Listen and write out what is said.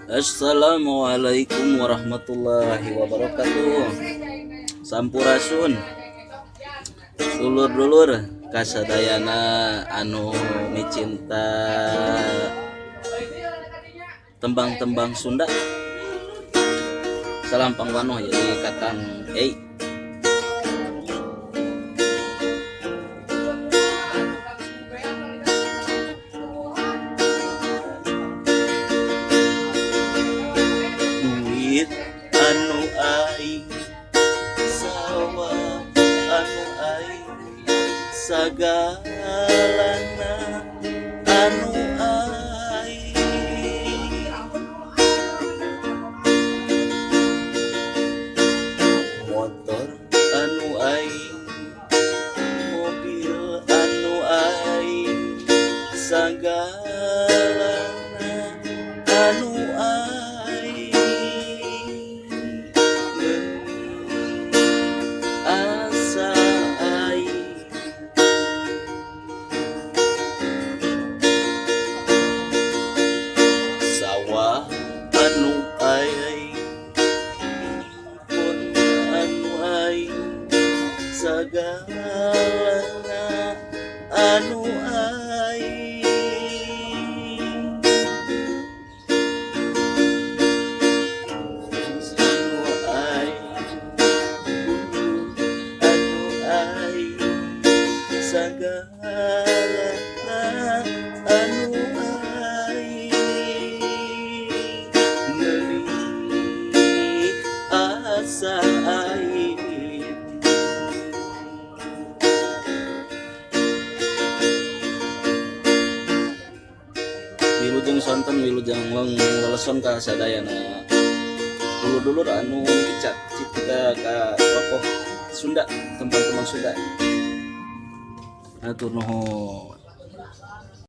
Assalamualaikum warahmatullahi wabarakatuh. Sampurasun dulur-dulur kasadayana anu micinta tembang-tembang Sunda. Salam pangwanoh jadi Kakang duit anu aing sawah anu aing sagalana anu aing motor anu aing mobil anu aing sagalana anu aing asa aing sawah anu aing pun anu aing sagalana anu aing anu aing anu aing sagalana anu aing neuning asa aing. Wilujeng sonten wilujeng leleson ka sadayana dulur-dulur anu cita ka tokoh Sunda, tembang-tembang Sunda. Atur nuhun.